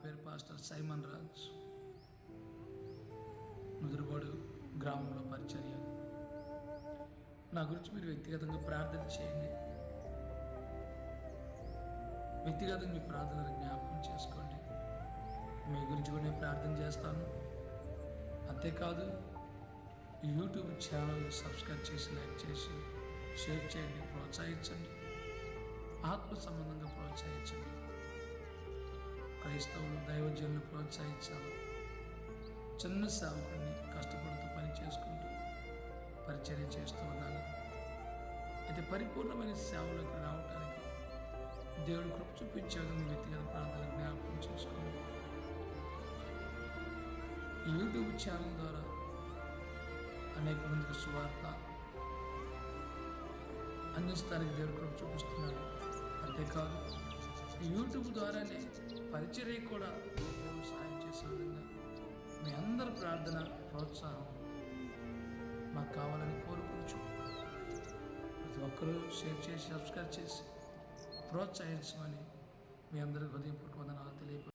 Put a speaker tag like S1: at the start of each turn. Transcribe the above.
S1: పేరు pastor Simon Raj. ముదురుబోడు గ్రామంలో పరిచర్య. నా గురించి మీరు వ్యక్తిగతంగా ప్రార్థన చేయండి. వ్యక్తిగతంగా మీ ప్రార్థనలు జ్ఞాపకం చేసుకోండి. మీ గురించి కూడా నేను ప్రార్థన చేస్తాను. అంతేకాదు, యూట్యూబ్ ఛానల్ సబ్స్క్రైబ్ చేసి, లైక్ చేసి, షేర్ చేయండి, ప్రోత్సహించండి. ఆత్మ సంబంధంగా ప్రోత్సహించండి. క్రైస్తవులు దైవజనులు ప్రోత్సహించాలి. చిన్న సేవకుడిని కష్టపడుతూ పని చేసుకుంటూ పరిచర్య చేస్తూ ఉన్నాను. అయితే పరిపూర్ణమైన సేవలోకి రావడానికి దేవుడు కృప చూపించాడు. మీ వ్యక్తిగత ప్రార్థన జ్ఞాపకం చేసుకోండి. యూట్యూబ్ ఛానల్ ద్వారా అనేక మందికి సువార్త అందిస్తానికి దేవుడు కృప చూపిస్తున్నాడు. అంతేకాదు, యూట్యూబ్ ద్వారానే పరిచర్య కూడా దేవుడు సహాయం చేసే విధంగా మీ అందరి ప్రార్థన ప్రోత్సాహం మాకు కావాలని కోరుకుంటూ ప్రతి ఒక్కరూ షేర్ చేసి, సబ్స్క్రైబ్ చేసి ప్రోత్సహించమని మీ అందరికీ హృదయపూర్వక వందనాలు తెలియపరుస్తున్నాను.